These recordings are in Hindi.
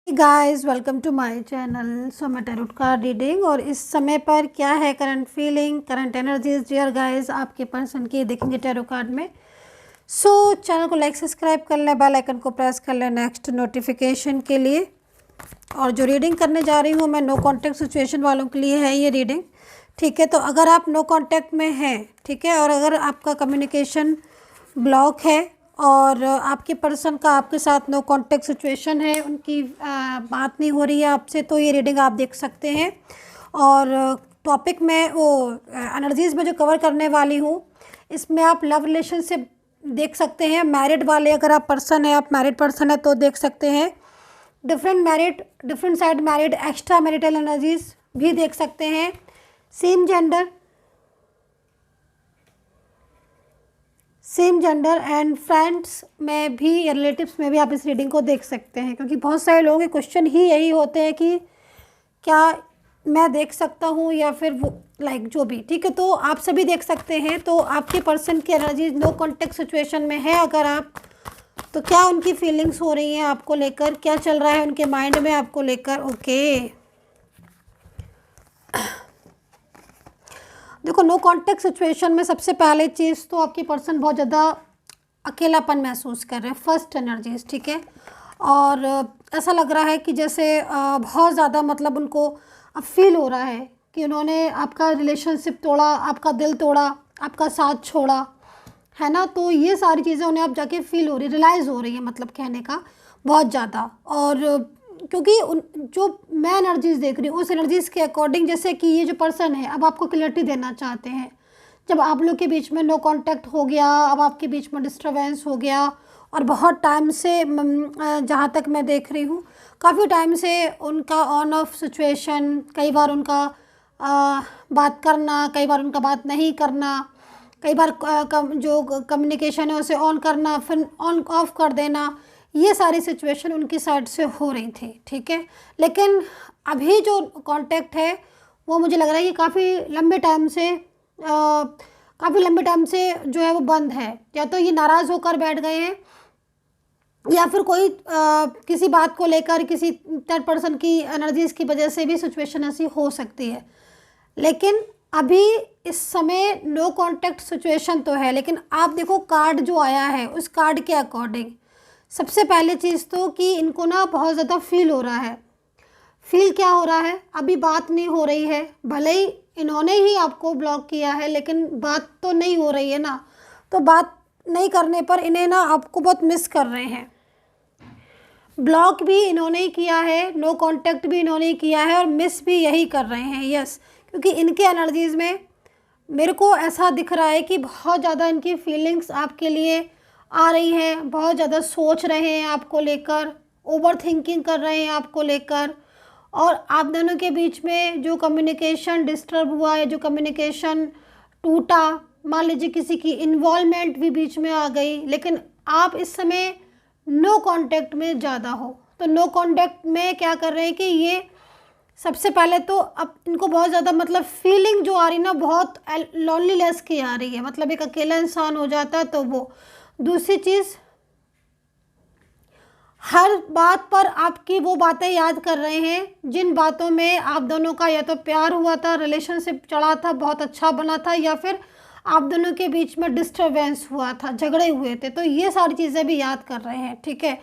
Guys welcome to my channel. So मैं टैरोट कार्ड रीडिंग और इस समय पर क्या है current feeling, current energies dear guys आपके पर्सन की देखेंगे टैरो कार्ड में। सो चैनल को लाइक सब्सक्राइब कर लें, बेल आइकन को प्रेस कर लें नेक्स्ट नोटिफिकेशन के लिए। और जो रीडिंग करने जा रही हूँ मैं नो कॉन्टैक्ट सिचुएशन वालों के लिए है ये रीडिंग, ठीक है। तो अगर आप नो कॉन्टैक्ट में हैं, ठीक है, और अगर आपका कम्युनिकेशन ब्लॉक है और आपके पर्सन का आपके साथ नो कॉन्टैक्ट सिचुएशन है, उनकी बात नहीं हो रही है आपसे, तो ये रीडिंग आप देख सकते हैं। और टॉपिक में वो एनर्जीज़ में जो कवर करने वाली हूँ, इसमें आप लव रिलेशनशिप देख सकते हैं। मैरिड वाले अगर आप पर्सन है, आप मैरिड पर्सन है तो देख सकते हैं। Different side married, extra marital energies भी देख सकते हैं। सेम जेंडर एंड फ्रेंड्स में भी या रिलेटिव्स में भी आप इस रीडिंग को देख सकते हैं, क्योंकि बहुत सारे लोगों के क्वेश्चन ही यही होते हैं कि क्या मैं देख सकता हूँ या फिर वो जो भी, ठीक है। तो आप सभी देख सकते हैं। तो आपके पर्सन की एनर्जी नो कॉन्टेक्ट सिचुएशन में है अगर आप, तो क्या उनकी फीलिंग्स हो रही हैं आपको लेकर, क्या चल रहा है उनके माइंड में आपको लेकर। ओके देखो, नो कॉन्टेक्ट सिचुएशन में सबसे पहले चीज़ तो आपके पर्सन बहुत ज़्यादा अकेलापन महसूस कर रहे हैं, फर्स्ट एनर्जीज, ठीक है। और ऐसा लग रहा है कि जैसे बहुत ज़्यादा मतलब उनको अब फील हो रहा है कि उन्होंने आपका रिलेशनशिप तोड़ा, आपका दिल तोड़ा, आपका साथ छोड़ा, है ना। तो ये सारी चीज़ें उन्हें अब जाके फील हो रही, रियलाइज़ हो रही है, मतलब कहने का बहुत ज़्यादा। और क्योंकि जो मैं एनर्जीज़ देख रही हूँ उस एनर्जीज़ के अकॉर्डिंग, जैसे कि ये जो पर्सन है अब आपको क्लियरिटी देना चाहते हैं। जब आप लोग के बीच में नो कांटेक्ट हो गया, अब आपके बीच में डिस्टर्बेंस हो गया, और बहुत टाइम से जहाँ तक मैं देख रही हूँ काफ़ी टाइम से उनका ऑन ऑफ सिचुएशन, कई बार उनका बात करना, कई बार उनका बात नहीं करना, कई बार जो कम्युनिकेशन है उसे ऑन करना फिर ऑन ऑफ कर देना, ये सारी सिचुएशन उनकी साइड से हो रही थी, ठीक है। लेकिन अभी जो कांटेक्ट है वो मुझे लग रहा है कि काफ़ी लंबे टाइम से जो है वो बंद है। या तो ये नाराज़ होकर बैठ गए हैं या फिर कोई किसी बात को लेकर किसी थर्ड पर्सन की एनर्जीज़ की वजह से भी सिचुएशन ऐसी हो सकती है। लेकिन अभी इस समय नो कांटेक्ट सिचुएशन तो है, लेकिन आप देखो कार्ड जो आया है उस कार्ड के अकॉर्डिंग सबसे पहले चीज़ तो कि इनको ना बहुत ज़्यादा फील हो रहा है। फील क्या हो रहा है, अभी बात नहीं हो रही है, भले ही इन्होंने ही आपको ब्लॉक किया है लेकिन बात तो नहीं हो रही है ना। तो बात नहीं करने पर इन्हें ना आपको बहुत मिस कर रहे हैं। ब्लॉक भी इन्होंने ही किया है, नो कांटेक्ट भी इन्होंने ही किया है और मिस भी यही कर रहे हैं, यस। क्योंकि इनके एनर्जीज़ में मेरे को ऐसा दिख रहा है कि बहुत ज़्यादा इनकी फीलिंग्स आपके लिए आ रही हैं, बहुत ज़्यादा सोच रहे हैं आपको लेकर, ओवर थिंकिंग कर रहे हैं आपको लेकर। और आप दोनों के बीच में जो कम्युनिकेशन डिस्टर्ब हुआ है, जो कम्युनिकेशन टूटा, मान लीजिए किसी की इन्वॉल्वमेंट भी बीच में आ गई, लेकिन आप इस समय नो कांटेक्ट में ज़्यादा हो। तो नो कांटेक्ट में क्या कर रहे हैं कि ये सबसे पहले तो अब इनको बहुत ज़्यादा मतलब फीलिंग जो आ रही ना, बहुत लॉन्लीनेस की आ रही है, मतलब एक अकेला इंसान हो जाता है। तो वो दूसरी चीज़, हर बात पर आपकी वो बातें याद कर रहे हैं जिन बातों में आप दोनों का या तो प्यार हुआ था, रिलेशनशिप चढ़ा था, बहुत अच्छा बना था, या फिर आप दोनों के बीच में डिस्टर्बेंस हुआ था, झगड़े हुए थे। तो ये सारी चीज़ें भी याद कर रहे हैं, ठीक है।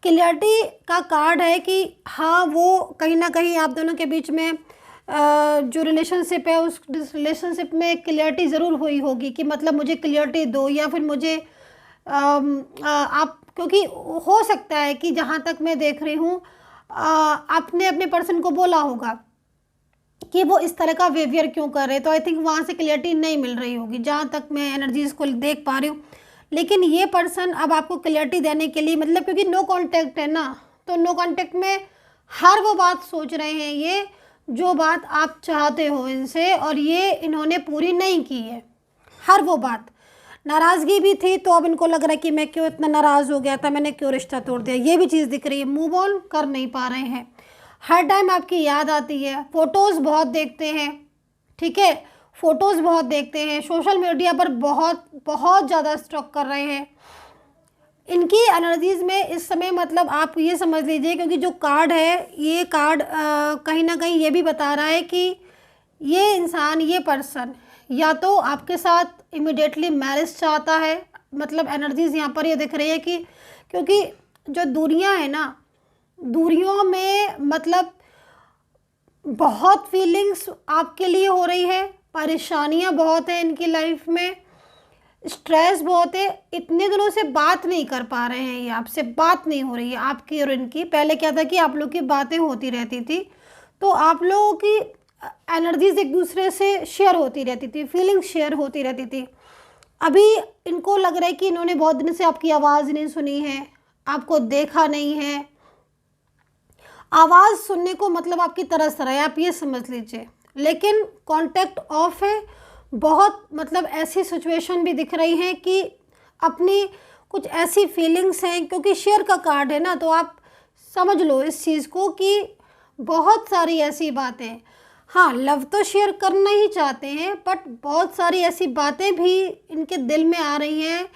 क्लियरिटी का कार्ड है कि हाँ, वो कहीं ना कहीं आप दोनों के बीच में जो रिलेशनशिप है उस रिलेशनशिप में क्लियरिटी ज़रूर हुई होगी कि मतलब मुझे क्लियरिटी दो, या फिर मुझे आप, क्योंकि हो सकता है कि जहाँ तक मैं देख रही हूँ आपने अपने पर्सन को बोला होगा कि वो इस तरह का बिहेवियर क्यों कर रहे हैं। तो आई थिंक वहाँ से क्लियरिटी नहीं मिल रही होगी जहाँ तक मैं एनर्जीज़ को देख पा रही हूँ। लेकिन ये पर्सन अब आपको क्लियरिटी देने के लिए, मतलब क्योंकि नो कांटेक्ट है ना, तो नो कांटेक्ट में हर वो बात सोच रहे हैं ये जो बात आप चाहते हो इनसे, और ये इन्होंने पूरी नहीं की है। हर वो बात, नाराज़गी भी थी तो अब इनको लग रहा है कि मैं क्यों इतना नाराज़ हो गया था, मैंने क्यों रिश्ता तोड़ दिया, ये भी चीज़ दिख रही है। मूव ऑन कर नहीं पा रहे हैं, हर टाइम आपकी याद आती है, फ़ोटोज़ बहुत देखते हैं, ठीक है, फ़ोटोज़ बहुत देखते हैं, सोशल मीडिया पर बहुत बहुत ज़्यादा स्टॉक कर रहे हैं। इन इनकी एनर्जीज़ में इस समय मतलब आप ये समझ लीजिए, क्योंकि जो कार्ड है ये कार्ड कहीं ना कहीं ये भी बता रहा है कि ये इंसान, ये पर्सन या तो आपके साथ इमिडिएटली मैरिज चाहता है। मतलब एनर्जीज़ यहाँ पर ये दिख रही है कि क्योंकि जो दूरियां हैं ना, दूरियों में मतलब बहुत फीलिंग्स आपके लिए हो रही है, परेशानियां बहुत है इनकी लाइफ में, स्ट्रेस बहुत है। इतने दिनों से बात नहीं कर पा रहे हैं, ये आपसे बात नहीं हो रही है आपकी और इनकी। पहले क्या था कि आप लोग की बातें होती रहती थी, तो आप लोगों की एनर्जीज एक दूसरे से शेयर होती रहती थी, फीलिंग्स शेयर होती रहती थी। अभी इनको लग रहा है कि इन्होंने बहुत दिन से आपकी आवाज़ नहीं सुनी है, आपको देखा नहीं है। आवाज़ सुनने को मतलब आपकी तरस रहा है, आप ये समझ लीजिए। लेकिन कांटेक्ट ऑफ है। बहुत मतलब ऐसी सिचुएशन भी दिख रही है कि अपनी कुछ ऐसी फीलिंग्स हैं, क्योंकि शेयर का कार्ड है ना, तो आप समझ लो इस चीज़ को कि बहुत सारी ऐसी बातें, हाँ लव तो शेयर करना ही चाहते हैं, बट बहुत सारी ऐसी बातें भी इनके दिल में आ रही हैं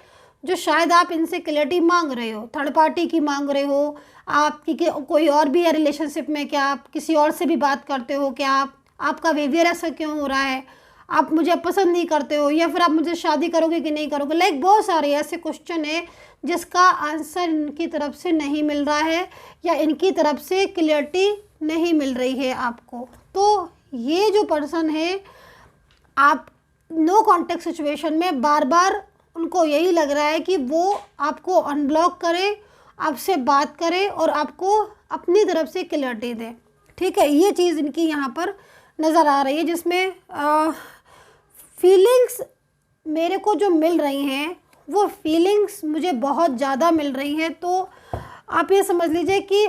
जो शायद आप इनसे क्लैरिटी मांग रहे हो, थर्ड पार्टी की मांग रहे हो, आपकी कोई और भी है रिलेशनशिप में, क्या आप किसी और से भी बात करते हो, क्या आपका बिहेवियर ऐसा क्यों हो रहा है, आप मुझे पसंद नहीं करते हो, या फिर आप मुझे शादी करोगे कि नहीं करोगे। लाइक बहुत सारे ऐसे क्वेश्चन है जिसका आंसर इनकी तरफ से नहीं मिल रहा है, या इनकी तरफ से क्लियरिटी नहीं मिल रही है आपको। तो ये जो पर्सन है, आप नो कॉन्टेक्ट सिचुएशन में बार बार उनको यही लग रहा है कि वो आपको अनब्लॉक करे, आपसे बात करे और आपको अपनी तरफ से क्लियरिटी दे। ठीक है, ये चीज़ इनकी यहाँ पर नज़र आ रही है, जिसमें फीलिंग्स मेरे को जो मिल रही हैं वो फीलिंग्स मुझे बहुत ज़्यादा मिल रही हैं। तो आप ये समझ लीजिए कि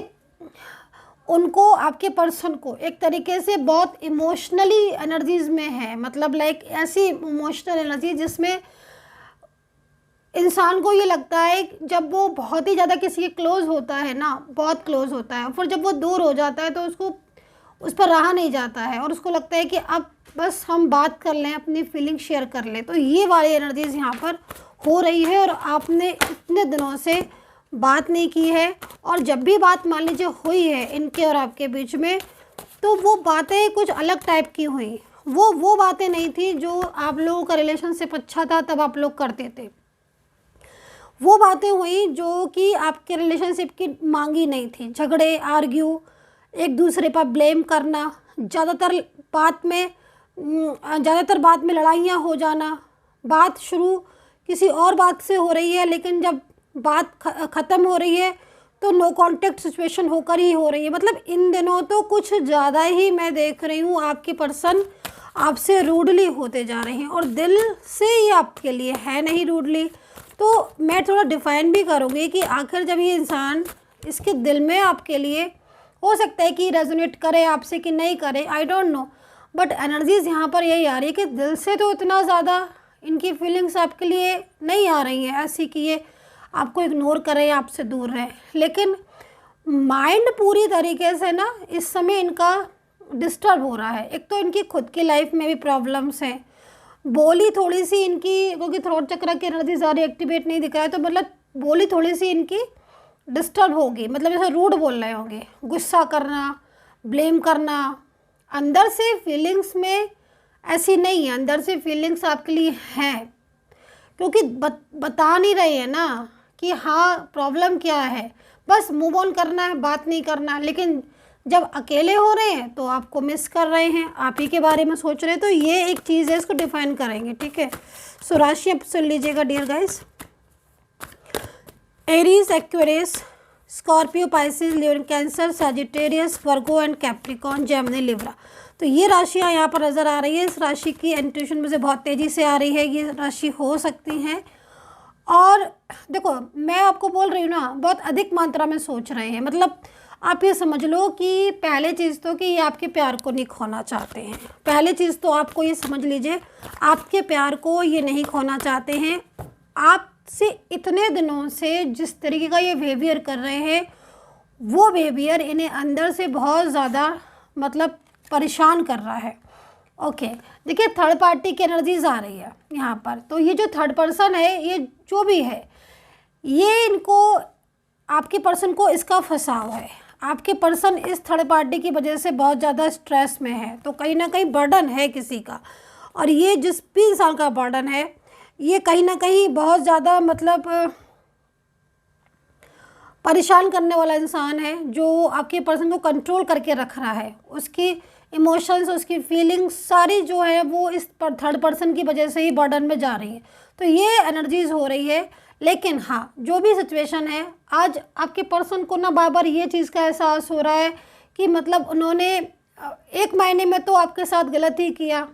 उनको, आपके पर्सन को एक तरीके से बहुत इमोशनली एनर्जीज़ में है, मतलब लाइक ऐसी इमोशनल एनर्जी जिसमें इंसान को ये लगता है जब वो बहुत ही ज़्यादा किसी के क्लोज़ होता है ना, बहुत क्लोज़ होता है, फिर जब वो दूर हो जाता है तो उसको उस पर रहा नहीं जाता है और उसको लगता है कि अब बस हम बात कर लें, अपनी फीलिंग शेयर कर लें। तो ये वाली एनर्जीज़ यहाँ पर हो रही है, और आपने इतने दिनों से बात नहीं की है, और जब भी बात मान लीजिए हुई है इनके और आपके बीच में, तो वो बातें कुछ अलग टाइप की हुई। वो बातें नहीं थी जो आप लोगों का रिलेशनशिप अच्छा था तब आप लोग करते थे। वो बातें हुई जो कि आपके रिलेशनशिप की मांगी नहीं थी। झगड़े, आर्ग्यू, एक दूसरे पर ब्लेम करना, ज़्यादातर बात में लड़ाइयाँ हो जाना, बात शुरू किसी और बात से हो रही है, लेकिन जब बात ख़त्म हो रही है तो नो कांटेक्ट सिचुएशन होकर ही हो रही है। मतलब इन दिनों तो कुछ ज़्यादा ही मैं देख रही हूँ आपके पर्सन आपसे रूडली होते जा रहे हैं, और दिल से ये आपके लिए है नहीं रूडली। तो मैं थोड़ा डिफ़ाइन भी करूँगी कि आखिर जब ये इंसान, इसके दिल में आपके लिए, हो सकता है कि रेजोनेट करे आपसे कि नहीं करे, I don't know, but energies यहाँ पर यही आ रही है कि दिल से तो इतना ज़्यादा इनकी फीलिंग्स आपके लिए नहीं आ रही हैं ऐसी कि ये आपको इग्नोर करें, आपसे दूर रहें। लेकिन माइंड पूरी तरीके से ना इस समय इनका डिस्टर्ब हो रहा है। एक तो इनकी खुद की लाइफ में भी प्रॉब्लम्स हैं, बोली थोड़ी सी इनकी, क्योंकि थ्रोट चक्र की एनर्जी ज़्यादा एक्टिवेट नहीं दिख रहा है, तो मतलब बोली थोड़ी सी इनकी डिस्टर्ब होगी, मतलब जैसे रूड बोल रहे होंगे, गुस्सा करना, ब्लेम करना। अंदर से फीलिंग्स में ऐसी नहीं है, अंदर से फीलिंग्स आपके लिए हैं, क्योंकि बता नहीं रहे हैं ना कि हाँ प्रॉब्लम क्या है, बस मूव ऑन करना है, बात नहीं करना। लेकिन जब अकेले हो रहे हैं तो आपको मिस कर रहे हैं, आप ही के बारे में सोच रहे हैं। तो ये एक चीज़ है, इसको डिफाइन करेंगे। ठीक है, सो राशि आप सुन लीजिएगा dear guys. Aries, Aquarius, Scorpio, Pisces, Leo, Cancer, Sagittarius, Virgo and Capricorn, Gemini, Libra. तो ये राशियाँ यहाँ पर नज़र आ रही है। इस राशि की इंट्यूशन में से बहुत तेज़ी से आ रही है, ये राशि हो सकती हैं। और देखो मैं आपको बोल रही हूँ ना, बहुत अधिक मात्रा में सोच रहे हैं। मतलब आप ये समझ लो कि पहले चीज़ तो कि ये आपके प्यार को नहीं खोना चाहते हैं। पहले चीज़ तो आपको ये समझ लीजिए, आपके प्यार को ये नहीं खोना चाहते हैं। आपसे इतने दिनों से जिस तरीके का ये बिहेवियर कर रहे हैं, वो बिहेवियर इन्हें अंदर से बहुत ज़्यादा मतलब परेशान कर रहा है। ओके, देखिए थर्ड पार्टी की एनर्जीज आ रही है यहाँ पर। तो ये जो थर्ड पर्सन है, ये जो भी है, ये इनको आपके पर्सन को इसका फंसाव है, आपके पर्सन इस थर्ड पार्टी की वजह से बहुत ज़्यादा स्ट्रेस में है, तो कहीं ना कहीं बर्डन है किसी का, और ये जिस भी इंसान का बर्डन है ये कहीं ना कहीं बहुत ज़्यादा मतलब परेशान करने वाला इंसान है, जो आपके पर्सन को कंट्रोल करके रख रहा है। उसकी इमोशंस, उसकी फीलिंग्स सारी जो है वो इस थर्ड पर्सन की वजह से ही बर्डन में जा रही है। तो ये एनर्जीज हो रही है। लेकिन हाँ, जो भी सिचुएशन है, आज आपके पर्सन को ना बार बार ये चीज़ का एहसास हो रहा है कि मतलब उन्होंने एक महीने में तो आपके साथ गलत ही किया,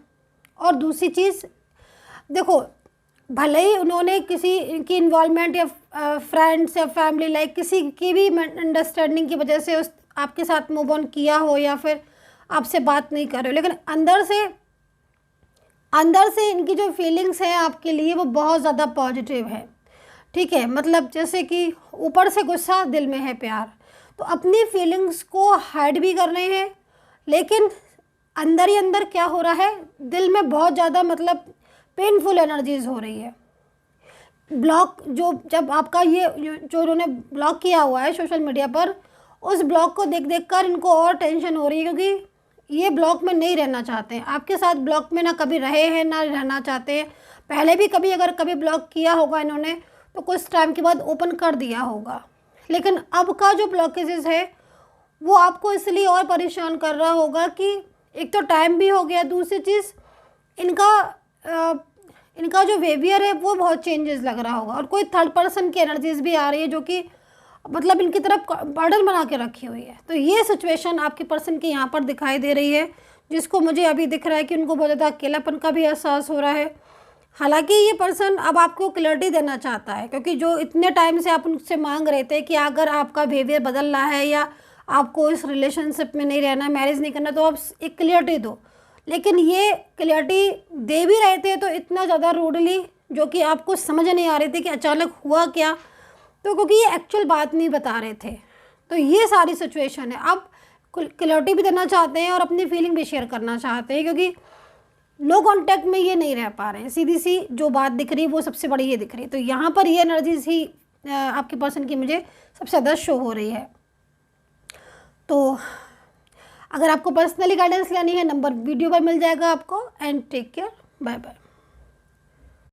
और दूसरी चीज़ देखो, भले ही उन्होंने किसी की इन्वॉल्वमेंट या फ्रेंड्स या फैमिली लाइक किसी की भी अंडरस्टैंडिंग की वजह से उस आपके साथ मूव ऑन किया हो या फिर आपसे बात नहीं कर रहे हो, लेकिन अंदर से इनकी जो फीलिंग्स है आपके लिए वो बहुत ज़्यादा पॉजिटिव है। ठीक है, मतलब जैसे कि ऊपर से गुस्सा, दिल में है प्यार। तो अपनी फीलिंग्स को हाइड भी कर रहे हैं, लेकिन अंदर ही अंदर क्या हो रहा है, दिल में बहुत ज़्यादा मतलब पेनफुल एनर्जीज हो रही है। ब्लॉक जो जब आपका ये जो उन्होंने ब्लॉक किया हुआ है सोशल मीडिया पर, उस ब्लॉक को देख देख कर इनको और टेंशन हो रही है, क्योंकि ये ब्लॉक में नहीं रहना चाहते हैं आपके साथ। ब्लॉक में ना कभी रहे हैं ना रहना चाहते हैं। पहले भी कभी अगर कभी ब्लॉक किया होगा इन्होंने तो कुछ टाइम के बाद ओपन कर दिया होगा, लेकिन अब का जो ब्लॉकेजेस है वो आपको इसलिए और परेशान कर रहा होगा कि एक तो टाइम भी हो गया, दूसरी चीज़ इनका जो बिहेवियर है वो बहुत चेंजेस लग रहा होगा, और कोई थर्ड पर्सन की एनर्जीज भी आ रही है जो कि मतलब इनकी तरफ बर्डन बना के रखी हुई है। तो ये सिचुएशन आपके पर्सन की यहाँ पर दिखाई दे रही है, जिसको मुझे अभी दिख रहा है कि उनको बहुत ज़्यादा अकेलापन का भी एहसास हो रहा है। हालांकि ये पर्सन अब आपको क्लैरिटी देना चाहता है, क्योंकि जो इतने टाइम से आप उनसे मांग रहे थे कि अगर आपका बिहेवियर बदल रहा है या आपको इस रिलेशनशिप में नहीं रहना, मैरिज नहीं करना, तो आप एक क्लियरिटी दो। लेकिन ये क्लियरिटी दे भी रहे थे तो इतना ज़्यादा रूडली, जो कि आपको समझ नहीं आ रही थी कि अचानक हुआ क्या, तो क्योंकि ये एक्चुअल बात नहीं बता रहे थे। तो ये सारी सिचुएशन है। अब क्लैरिटी भी देना चाहते हैं और अपनी फीलिंग भी शेयर करना चाहते हैं, क्योंकि लो कांटेक्ट में ये नहीं रह पा रहे हैं। सीधी सी जो बात दिख रही है वो सबसे बड़ी ये दिख रही है। तो यहाँ पर ये एनर्जीज ही आपके पर्सन की मुझे सबसे ज़्यादा शो हो रही है। तो अगर आपको पर्सनली गाइडेंस लेनी है, नंबर वीडियो पर मिल जाएगा आपको। And take care, bye bye.